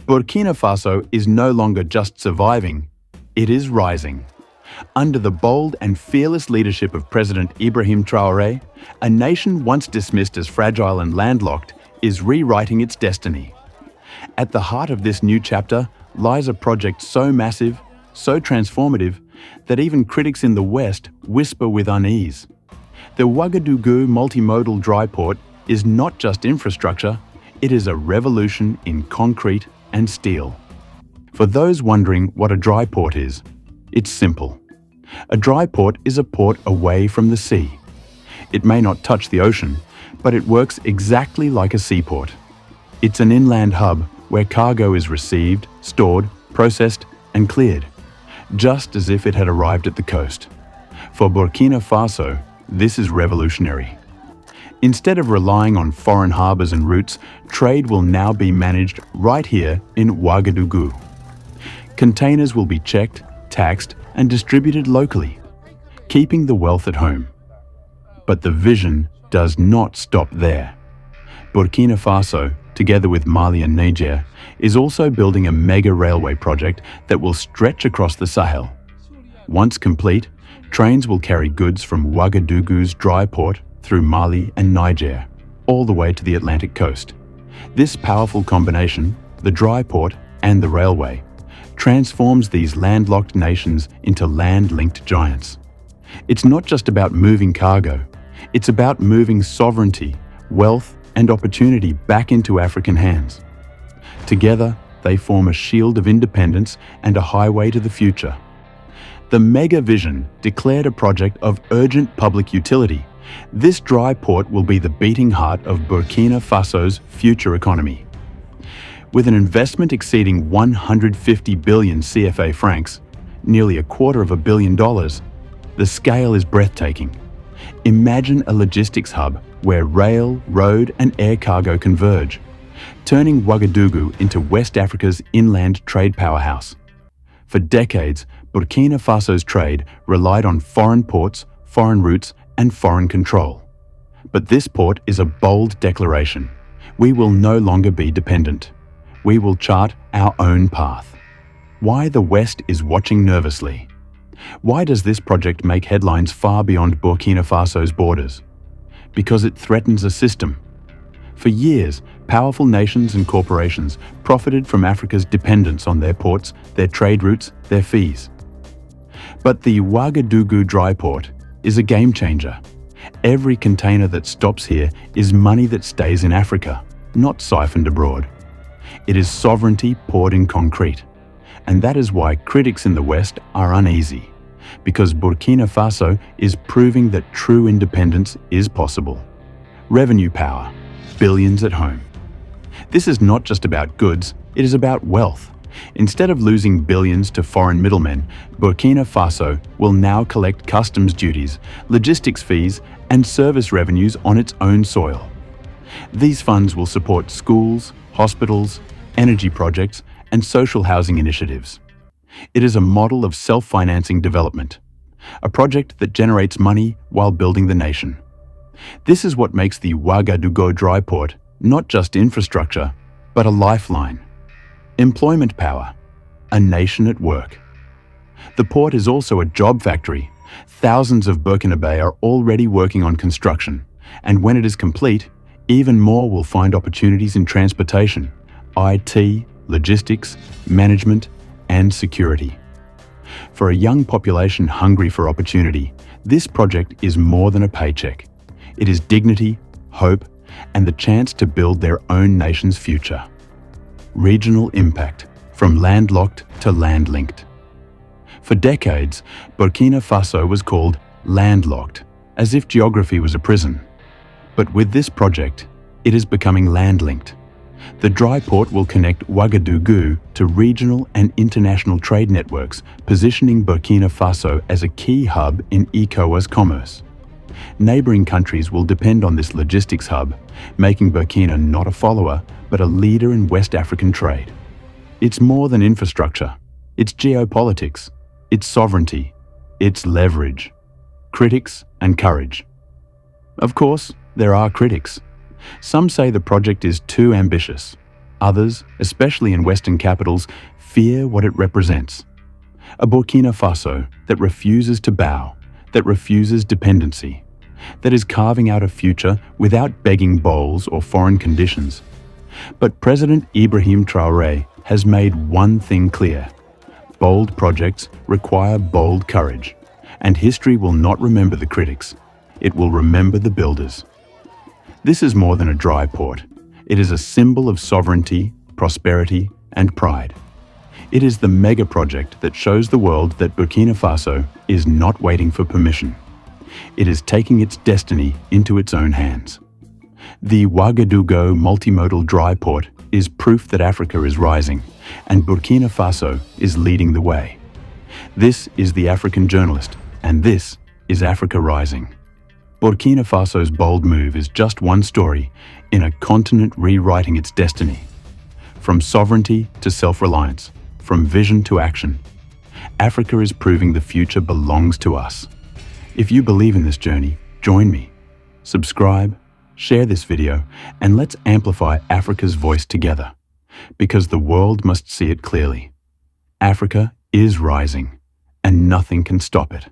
Burkina Faso is no longer just surviving, it is rising. Under the bold and fearless leadership of President Ibrahim Traoré, a nation once dismissed as fragile and landlocked is rewriting its destiny. At the heart of this new chapter lies a project so massive, so transformative, that even critics in the West whisper with unease. The Ouagadougou Multimodal Dry Port is not just infrastructure, it is a revolution in concrete and steel. For those wondering what a dry port is, it's simple. A dry port is a port away from the sea. It may not touch the ocean, but it works exactly like a seaport. It's an inland hub where cargo is received, stored, processed, and cleared, just as if it had arrived at the coast. For Burkina Faso, this is revolutionary. Instead of relying on foreign harbors and routes, trade will now be managed right here in Ouagadougou. Containers will be checked, taxed, and distributed locally, keeping the wealth at home. But the vision does not stop there. Burkina Faso, together with Mali and Niger, is also building a mega railway project that will stretch across the Sahel. Once complete, trains will carry goods from Ouagadougou's dry port through Mali and Niger, all the way to the Atlantic coast. This powerful combination, the dry port and the railway, transforms these landlocked nations into land-linked giants. It's not just about moving cargo, it's about moving sovereignty, wealth, and opportunity back into African hands. Together, they form a shield of independence and a highway to the future. The mega vision declared a project of urgent public utility. This dry port will be the beating heart of Burkina Faso's future economy. With an investment exceeding 150 billion CFA francs, nearly $250 million, the scale is breathtaking. Imagine a logistics hub where rail, road, and air cargo converge, turning Ouagadougou into West Africa's inland trade powerhouse. For decades, Burkina Faso's trade relied on foreign ports, foreign routes, and foreign control. But this port is a bold declaration. We will no longer be dependent. We will chart our own path. Why the West is watching nervously? Why does this project make headlines far beyond Burkina Faso's borders? Because it threatens a system. For years, powerful nations and corporations profited from Africa's dependence on their ports, their trade routes, their fees. But the Ouagadougou dry port is a game changer. Every container that stops here is money that stays in Africa, not siphoned abroad. It is sovereignty poured in concrete. And that is why critics in the West are uneasy, because Burkina Faso is proving that true independence is possible. Revenue power, billions at home. This is not just about goods, it is about wealth. Instead of losing billions to foreign middlemen, Burkina Faso will now collect customs duties, logistics fees, and service revenues on its own soil. These funds will support schools, hospitals, energy projects, and social housing initiatives. It is a model of self-financing development, a project that generates money while building the nation. This is what makes the Ouagadougou dry port not just infrastructure, but a lifeline. Employment power, a nation at work. The port is also a job factory. Thousands of Burkinabe are already working on construction, and when it is complete, even more will find opportunities in transportation, IT, logistics, management, and security. For a young population hungry for opportunity, this project is more than a paycheck. It is dignity, hope, and the chance to build their own nation's future. Regional impact, from landlocked to land-linked. For decades, Burkina Faso was called landlocked, as if geography was a prison. But with this project, it is becoming land-linked. The dry port will connect Ouagadougou to regional and international trade networks, positioning Burkina Faso as a key hub in ECOWAS commerce. Neighboring countries will depend on this logistics hub, making Burkina not a follower, but a leader in West African trade. It's more than infrastructure. It's geopolitics. It's sovereignty. It's leverage. Critics and courage. Of course, there are critics. Some say the project is too ambitious. Others, especially in Western capitals, fear what it represents. A Burkina Faso that refuses to bow, that refuses dependency, that is carving out a future without begging bowls or foreign conditions. But President Ibrahim Traoré has made one thing clear. Bold projects require bold courage, and history will not remember the critics. It will remember the builders. This is more than a dry port. It is a symbol of sovereignty, prosperity, and pride. It is the mega project that shows the world that Burkina Faso is not waiting for permission. It is taking its destiny into its own hands. The Ouagadougou Multimodal Dry Port is proof that Africa is rising, and Burkina Faso is leading the way. This is The African Journalist, and this is Africa Rising. Burkina Faso's bold move is just one story in a continent rewriting its destiny. From sovereignty to self-reliance, from vision to action, Africa is proving the future belongs to us. If you believe in this journey, join me. Subscribe, share this video, and let's amplify Africa's voice together. Because the world must see it clearly. Africa is rising, and nothing can stop it.